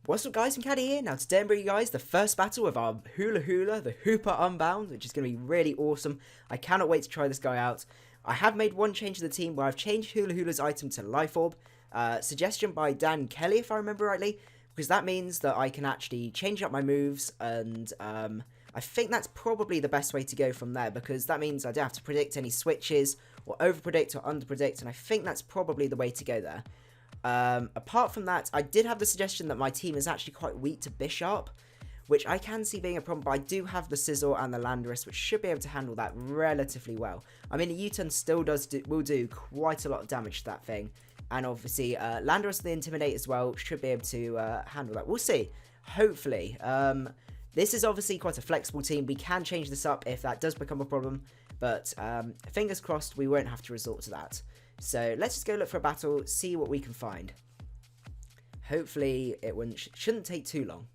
What's up guys, macadii here. Now today I'm bringing you guys the first battle of our Hula, the Hoopa Unbound, which is going to be really awesome. I cannot wait to try this guy out. I have made one change to the team where I've changed Hula's item to Life Orb. Suggestion by Dan Kelly if I remember rightly, because that means that I can actually change up my moves, and I think that's probably the best way to go from there, because that means I don't have to predict any switches or overpredict or underpredict, and I think that's probably the way to go there. Apart from that, I did have the suggestion that my team is actually quite weak to Bishop, which I can see being a problem, but I do have the Sizzle and the Landorus, which should be able to handle that relatively well. I mean, a U-turn still will do quite a lot of damage to that thing, and obviously Landorus and the Intimidate as well should be able to handle that. We'll see, hopefully. This is obviously quite a flexible team. We can change this up if that does become a problem, but fingers crossed we won't have to resort to that. So let's just go look for a battle, see what we can find. Hopefully it shouldn't take too long.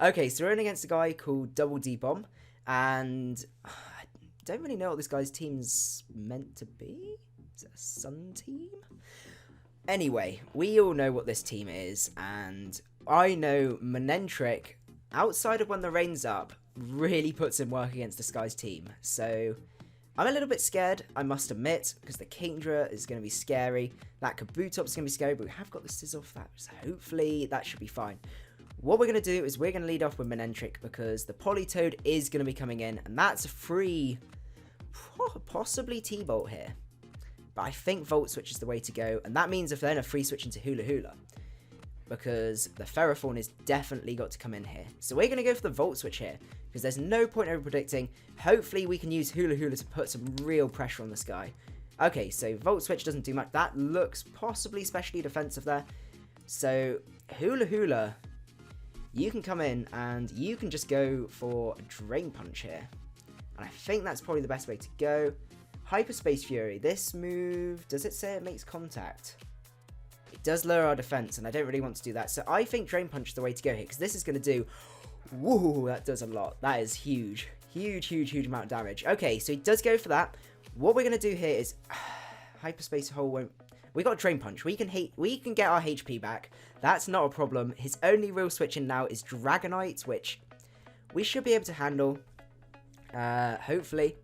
Okay, so we're in against a guy called Double D Bomb, and I don't really know what this guy's team's meant to be. Is it a Sun team? Anyway, we all know what this team is, and I know Manentric, outside of when the rain's up, really puts in work against this guy's team. So I'm a little bit scared, I must admit, because the Kingdra is going to be scary. That Kabutops is going to be scary, but we have got the Sizzle for that, so hopefully that should be fine. What we're going to do is we're going to lead off with Manentric, because the Politoed is going to be coming in, and that's a free, possibly T-Bolt here. But I think Volt Switch is the way to go, and that means if then a free switch into Hula, because the Ferrothorn is definitely got to come in here. So we're going to go for the Volt Switch here, because there's no point over predicting. Hopefully we can use Hula to put some real pressure on this guy. Okay, so Volt Switch doesn't do much. That looks possibly specially defensive there. So Hula, you can come in and you can just go for a Drain Punch here. And I think that's probably the best way to go. Hyperspace Fury. This move, does it say it makes contact? It does lower our defense, and I don't really want to do that. So I think Drain Punch is the way to go here, because this is going to do... Whoa, that does a lot. That is huge. Huge amount of damage. Okay, so he does go for that. What we're going to do here is... Hyperspace Hole won't... We got Drain Punch. We can get our HP back. That's not a problem. His only real switch in now is Dragonite, which we should be able to handle. Hopefully.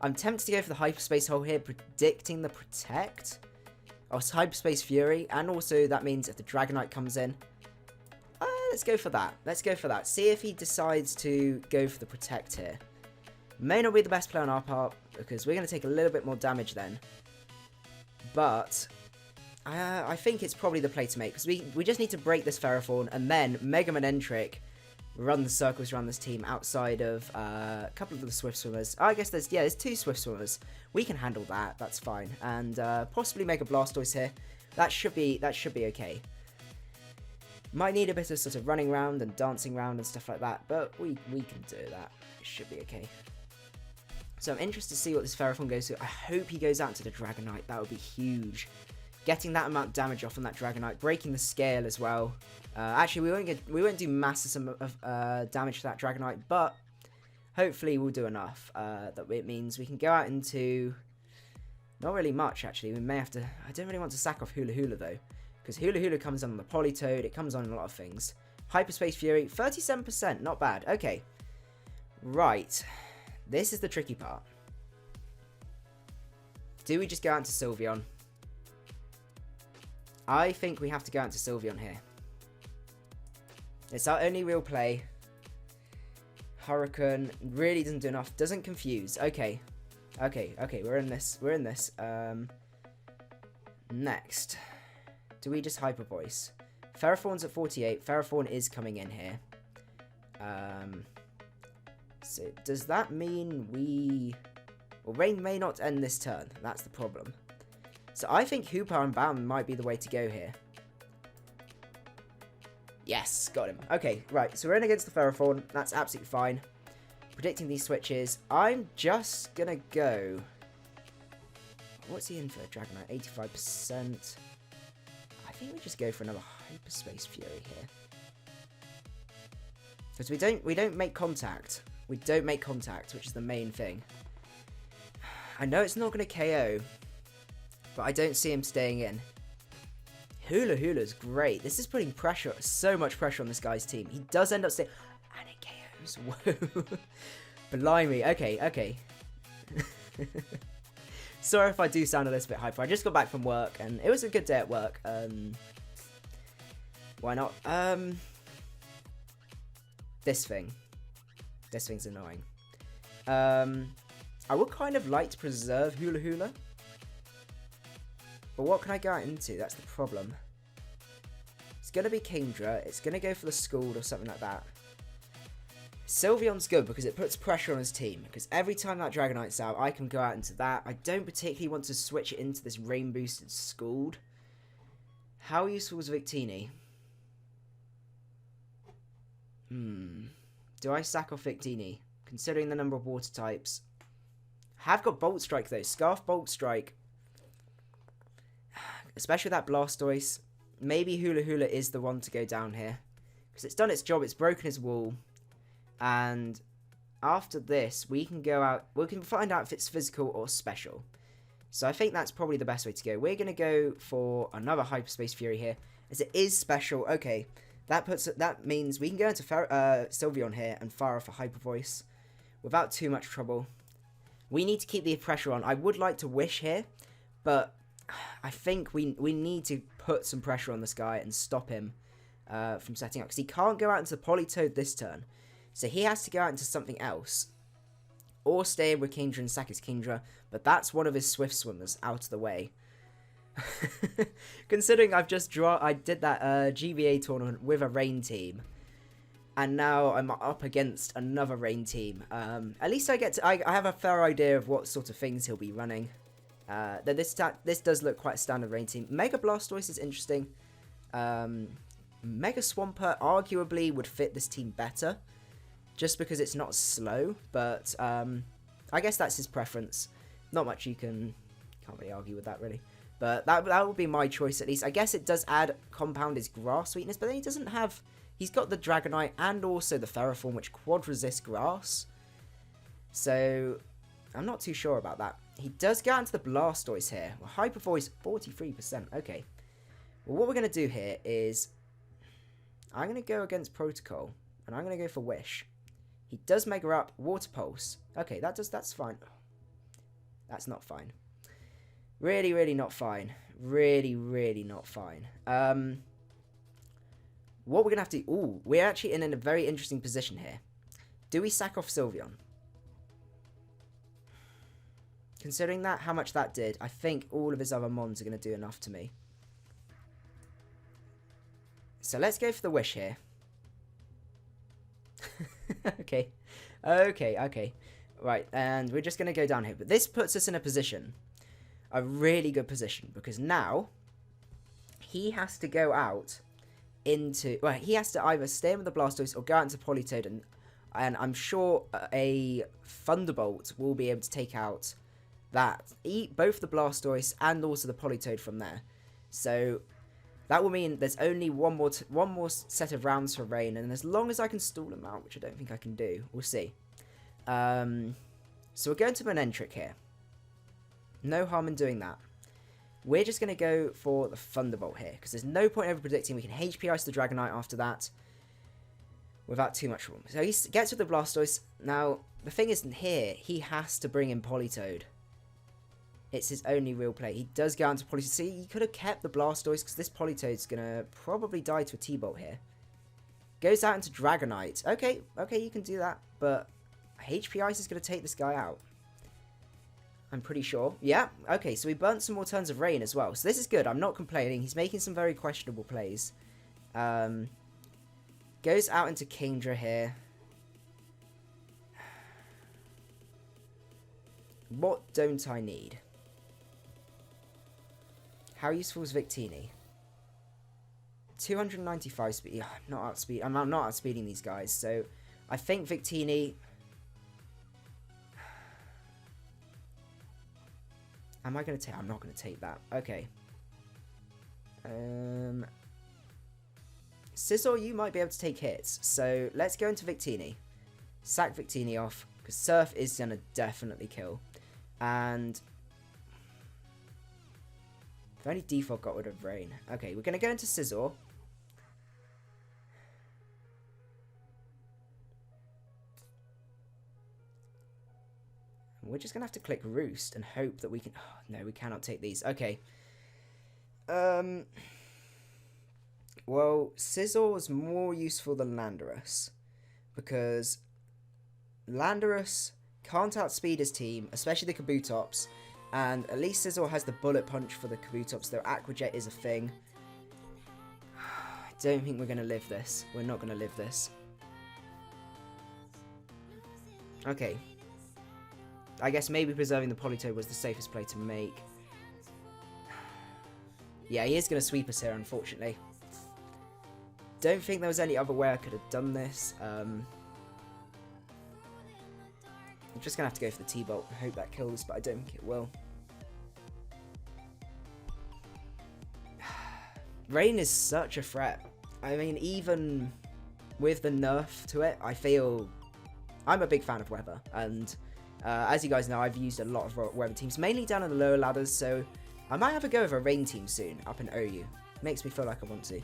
I'm tempted to go for the Hyperspace Hole here, predicting the Protect. Oh, it's Hyperspace Fury, and also that means if the Dragonite comes in, let's go for that. See if he decides to go for the Protect here. May not be the best play on our part, because we're going to take a little bit more damage then. But I think it's probably the play to make, because we just need to break this Ferrothorn, and then Mega Manentric run the circles around this team outside of a couple of the Swift Swimmers. I guess there's two Swift Swimmers. We can handle that. That's fine. And possibly make a Blastoise here. That should be okay. Might need a bit of sort of running around and dancing around and stuff like that, but we can do that. It should be okay. So I'm interested to see what this Ferrothorn goes to. I hope he goes out to the Dragonite. That would be huge. Getting that amount of damage off on that Dragonite, breaking the scale as well. Actually, we won't do massive of damage to that Dragonite, but hopefully we'll do enough. That it means we can go out into not really much. Actually, we may have to. I don't really want to sack off Hula though, because Hula comes on the Politoed. It comes on a lot of things. Hyperspace Fury, 37%, not bad. Okay, right. This is the tricky part. Do we just go out to Sylveon? I think we have to go out to Sylveon here. It's our only real play. Hurricane really doesn't do enough. Doesn't confuse. Okay. We're in this. Next. Do we just Hyper Voice? Ferrothorn's at 48. Ferrothorn is coming in here. So does that mean well, rain may not end this turn. That's the problem. So I think Hoopa Unbound might be the way to go here. Yes, got him. Okay, right. So we're in against the Ferrothorn. That's absolutely fine. Predicting these switches. I'm just going to go... What's he in for? Dragonite, 85%. I think we just go for another Hyperspace Fury here. Because we don't make contact. We don't make contact, which is the main thing. I know it's not going to KO, but I don't see him staying in. Hula Hula's great. This is putting pressure, so much pressure on this guy's team. He does end up staying... And it KOs. Whoa. Blimey. Okay. Sorry if I do sound a little bit hyper. I just got back from work, and it was a good day at work. Why not? This thing's annoying. I would kind of like to preserve Hula Hula. But what can I go out into? That's the problem. It's going to be Kingdra. It's going to go for the Scald or something like that. Sylveon's good because it puts pressure on his team. Because every time that Dragonite's out, I can go out into that. I don't particularly want to switch it into this rain boosted Scald. How useful is Victini? Do I sack off Victini? Considering the number of water types. I have got Bolt Strike though. Scarf Bolt Strike. Especially that Blastoise. Maybe Hula Hula is the one to go down here. Because it's done its job. It's broken his wall. And after this, we can go out. We can find out if it's physical or special. So I think that's probably the best way to go. We're going to go for another Hyperspace Fury here. As it is special. Okay. That means we can go into Sylveon here and fire off a Hyper Voice. Without too much trouble. We need to keep the pressure on. I would like to Wish here. But I think we need to put some pressure on this guy and stop him from setting up. Because he can't go out into the Politoed this turn. So he has to go out into something else. Or stay with Kingdra and sack his Kingdra. But that's one of his Swift Swimmers out of the way. Considering I did that GBA tournament with a rain team. And now I'm up against another rain team. At least I have a fair idea of what sort of things he'll be running. This does look quite a standard rain team. Mega Blastoise is interesting. Mega Swampert arguably would fit this team better. Just because it's not slow. But I guess that's his preference. Not much can't really argue with that really. But that would be my choice at least. I guess it does compound his grass sweetness. But then he doesn't have... He's got the Dragonite and also the Ferroform, which quad resist grass. So, I'm not too sure about that. He does go into the Blastoise here. Well, Hyper Voice, 43%. Okay. Well, what we're going to do here is... I'm going to go against Protocol. And I'm going to go for Wish. He does Mega Up, Water Pulse. Okay, that's fine. That's not fine. Really, really not fine. Really, really not fine. What we're going to have to... Ooh, we're actually in a very interesting position here. Do we sack off Sylveon? Considering that, how much that did, I think all of his other mons are going to do enough to me. So let's go for the Wish here. Okay. Right, and we're just going to go down here. But this puts us in a position. A really good position. Because now, he has to go out... Well, he has to either stay with the Blastoise or go out into Politoed, and I'm sure a Thunderbolt will be able to take out eat both the Blastoise and also the Politoed from there. So that will mean there's only one more set of rounds for Rain, and as long as I can stall him out, which I don't think I can do, we'll see. So we're going to Manentric here. No harm in doing that. We're just going to go for the Thunderbolt here, because there's no point over predicting. We can HP Ice the Dragonite after that without too much room. So he gets with the Blastoise. Now, the thing is, here, he has to bring in Politoed. It's his only real play. He does go into Politoed. See, he could have kept the Blastoise, because this Politoed's going to probably die to a T-Bolt here. Goes out into Dragonite. Okay, you can do that, but HP Ice is going to take this guy out. I'm pretty sure. Yeah, okay, so we burnt some more turns of Rain as well. So this is good. I'm not complaining. He's making some very questionable plays. Goes out into Kingdra here. What don't I need? How useful is Victini? 295 speed. Yeah, I'm not outspeeding these guys. So I think Victini... Am I going to take... I'm not going to take that. Okay. Scizor, you might be able to take hits. So let's go into Victini. Sack Victini off. Because Surf is going to definitely kill. And... If only default got rid of rain. Okay, we're going to go into Scizor. We're just going to have to click Roost and hope that we can... Oh, no, we cannot take these. Okay. Well, Scizor was more useful than Landorus. Because Landorus can't outspeed his team, especially the Kabutops. And at least Scizor has the Bullet Punch for the Kabutops, though Aqua Jet is a thing. I don't think we're going to live this. We're not going to live this. Okay. I guess maybe preserving the Politoed was the safest play to make. Yeah, he is going to sweep us here, unfortunately. Don't think there was any other way I could have done this. I'm just going to have to go for the T-Bolt. I hope that kills, but I don't think it will. Rain is such a threat. I mean, even with the nerf to it, I feel... I'm a big fan of weather, and as you guys know, I've used a lot of weather teams, mainly down in the lower ladders, so I might have a go of a rain team soon, up in OU. Makes me feel like I want to.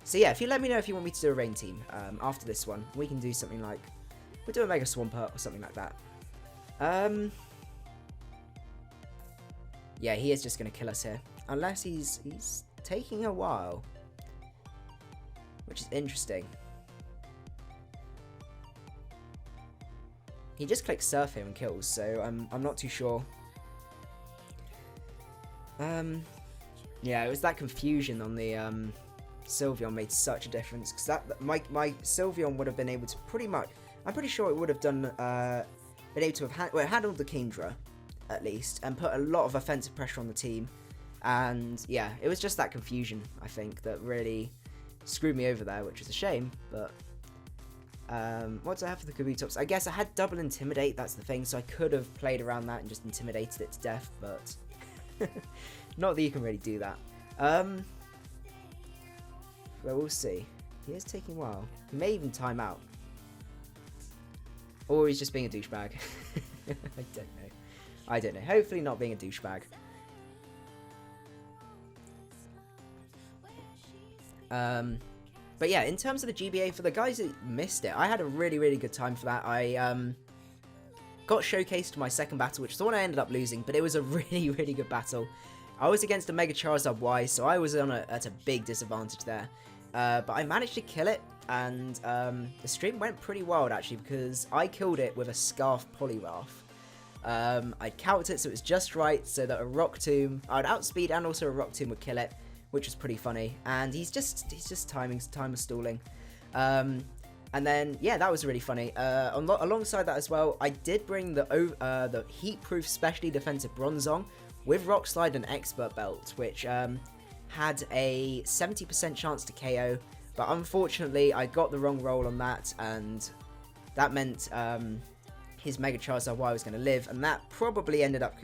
So yeah, if you let me know if you want me to do a rain team after this one, we can do something like... We'll do a Mega Swampert or something like that. Yeah, he is just going to kill us here. Unless he's taking a while. Which is interesting. He just clicks Surf here and kills, so I'm not too sure. Yeah, it was that confusion on the Sylveon made such a difference. Because that my Sylveon would have been able to pretty much... I'm pretty sure it would have done, been able to have handled the Kingdra, at least, and put a lot of offensive pressure on the team. And yeah, it was just that confusion, I think, that really screwed me over there, which is a shame. But what do I have for the Kabutops? I guess I had double Intimidate, that's the thing, so I could have played around that and just intimidated it to death, but not that you can really do that. Well, we'll see. He is taking a while. He may even time out. Or he's just being a douchebag. I don't know. I don't know. Hopefully not being a douchebag. But yeah, in terms of the GBA, for the guys that missed it, I had a really, really good time for that. I got showcased to my second battle, which is the one I ended up losing, but it was a really, really good battle. I was against a Mega Charizard Y, so I was at a big disadvantage there. But I managed to kill it, and the stream went pretty wild, actually, because I killed it with a Scarf Poliwrath. I countered it so it was just right, so that a Rock Tomb, I would outspeed and also a Rock Tomb would kill it, which was pretty funny. And he's just time stalling. And then, yeah, that was really funny. Alongside that as well, I did bring the Heat-Proof Specially Defensive Bronzong with Rock Slide and Expert Belt, which had a 70% chance to KO, but unfortunately I got the wrong roll on that, and that meant his Mega Charizard Y was going to live, and that probably ended up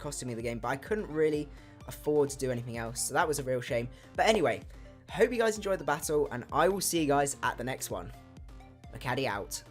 costing me the game, but I couldn't really afford to do anything else, so that was a real shame. But anyway, hope you guys enjoyed the battle, and I will see you guys at the next one. Macadii out.